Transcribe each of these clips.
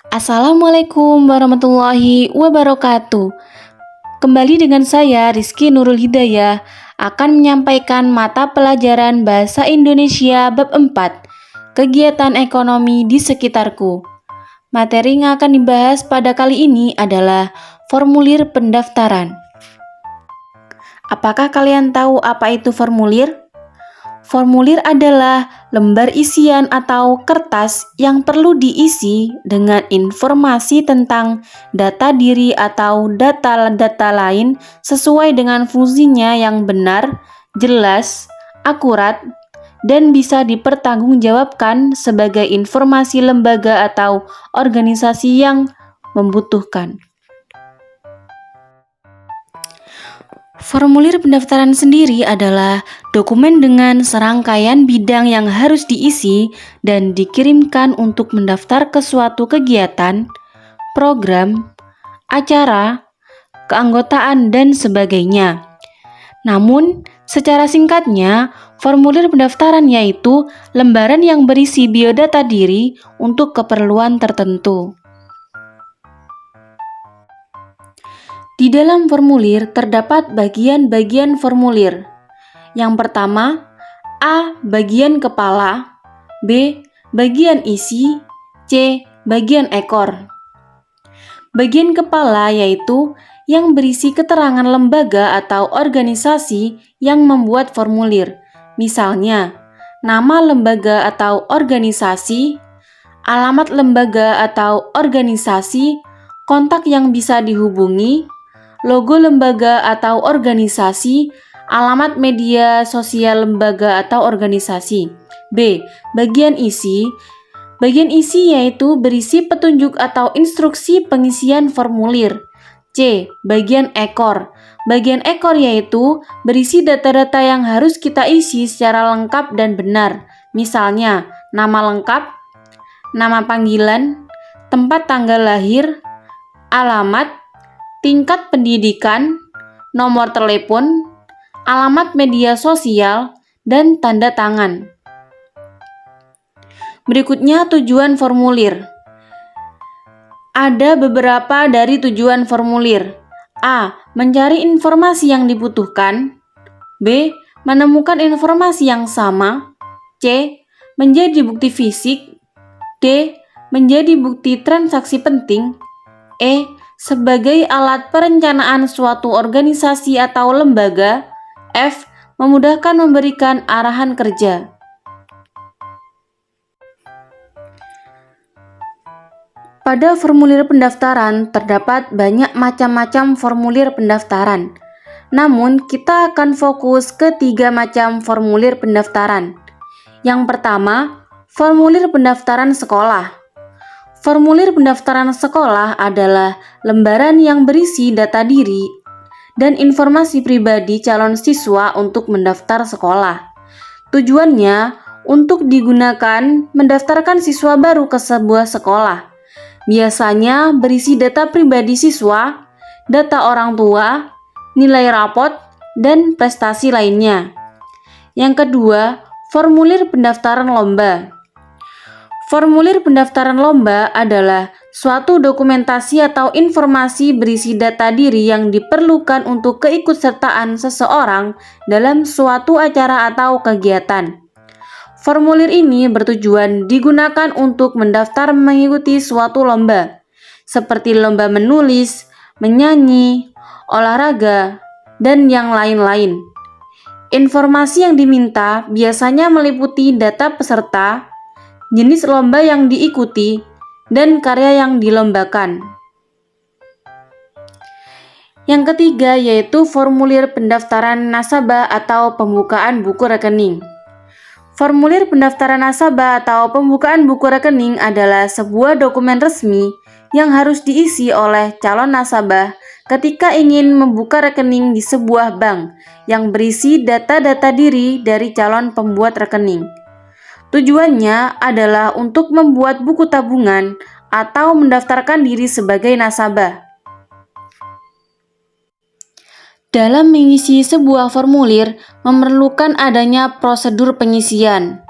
Assalamualaikum warahmatullahi wabarakatuh. Kembali dengan saya Rizky Nurul Hidayah akan menyampaikan mata pelajaran Bahasa Indonesia bab 4, Kegiatan Ekonomi di Sekitarku. Materi yang akan dibahas pada kali ini adalah formulir pendaftaran. Apakah kalian tahu apa itu formulir? Formulir adalah lembar isian atau kertas yang perlu diisi dengan informasi tentang data diri atau data-data lain sesuai dengan fungsinya yang benar, jelas, akurat, dan bisa dipertanggungjawabkan sebagai informasi lembaga atau organisasi yang membutuhkan. Formulir pendaftaran sendiri adalah dokumen dengan serangkaian bidang yang harus diisi dan dikirimkan untuk mendaftar ke suatu kegiatan, program, acara, keanggotaan, dan sebagainya. Namun, secara singkatnya, formulir pendaftaran yaitu lembaran yang berisi biodata diri untuk keperluan tertentu. Di dalam formulir terdapat bagian-bagian formulir. Yang pertama, A. Bagian kepala, B. Bagian isi, C. Bagian ekor. Bagian kepala yaitu yang berisi keterangan lembaga atau organisasi yang membuat formulir. Misalnya, nama lembaga atau organisasi, alamat lembaga atau organisasi, kontak yang bisa dihubungi, logo lembaga atau organisasi, alamat media sosial lembaga atau organisasi. B. Bagian isi. Bagian isi yaitu berisi petunjuk atau instruksi pengisian formulir. C. Bagian ekor. Bagian ekor yaitu berisi data-data yang harus kita isi secara lengkap dan benar. Misalnya, nama lengkap, nama panggilan, tempat tanggal lahir, alamat, tingkat pendidikan, nomor telepon, alamat media sosial, dan tanda tangan. Berikutnya tujuan formulir. Ada beberapa dari tujuan formulir. A. Mencari informasi yang dibutuhkan. B. Menemukan informasi yang sama. C. Menjadi bukti fisik. D. Menjadi bukti transaksi penting. E. Sebagai alat perencanaan suatu organisasi atau lembaga. F. Memudahkan memberikan arahan kerja. Pada formulir pendaftaran terdapat banyak macam-macam formulir pendaftaran. Namun, kita akan fokus ke 3 macam formulir pendaftaran. Yang pertama, formulir pendaftaran sekolah. Formulir pendaftaran sekolah adalah lembaran yang berisi data diri dan informasi pribadi calon siswa untuk mendaftar sekolah. Tujuannya untuk digunakan mendaftarkan siswa baru ke sebuah sekolah. Biasanya berisi data pribadi siswa, data orang tua, nilai rapot, dan prestasi lainnya. Yang kedua, formulir pendaftaran lomba. Formulir pendaftaran lomba adalah suatu dokumentasi atau informasi berisi data diri yang diperlukan untuk keikutsertaan seseorang dalam suatu acara atau kegiatan. Formulir ini bertujuan digunakan untuk mendaftar mengikuti suatu lomba, seperti lomba menulis, menyanyi, olahraga, dan yang lain-lain. Informasi yang diminta biasanya meliputi data peserta, jenis lomba yang diikuti, dan karya yang dilombakan. Yang ketiga yaitu formulir pendaftaran nasabah atau pembukaan buku rekening. Formulir pendaftaran nasabah atau pembukaan buku rekening adalah sebuah dokumen resmi yang harus diisi oleh calon nasabah ketika ingin membuka rekening di sebuah bank yang berisi data-data diri dari calon pembuat rekening. Tujuannya adalah untuk membuat buku tabungan atau mendaftarkan diri sebagai nasabah. Dalam mengisi sebuah formulir memerlukan adanya prosedur pengisian.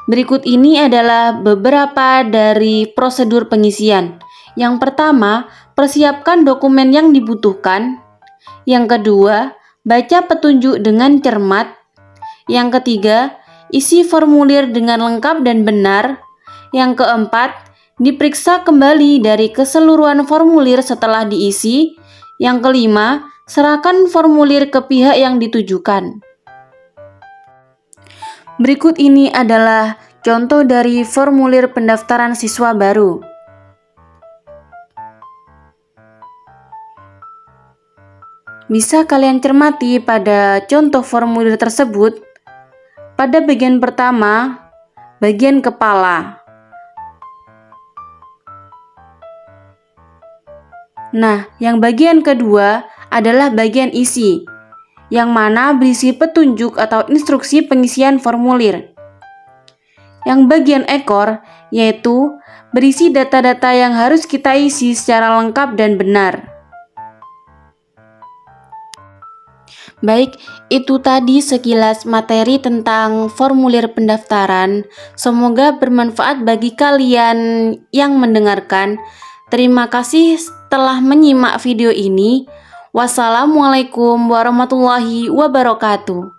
Berikut ini adalah beberapa dari prosedur pengisian. Yang pertama, persiapkan dokumen yang dibutuhkan. Yang kedua, baca petunjuk dengan cermat. Yang ketiga, isi formulir dengan lengkap dan benar. Yang keempat, diperiksa kembali dari keseluruhan formulir setelah diisi. Yang kelima, serahkan formulir ke pihak yang ditujukan. Berikut ini adalah contoh dari formulir pendaftaran siswa baru. Bisa kalian cermati pada contoh formulir tersebut. Pada bagian pertama, bagian kepala. Nah, yang bagian kedua adalah bagian isi, yang mana berisi petunjuk atau instruksi pengisian formulir. Yang bagian ekor yaitu berisi data-data yang harus kita isi secara lengkap dan benar. Baik, itu tadi sekilas materi tentang formulir pendaftaran. Semoga bermanfaat bagi kalian yang mendengarkan. Terima kasih telah menyimak video ini. Wassalamualaikum warahmatullahi wabarakatuh.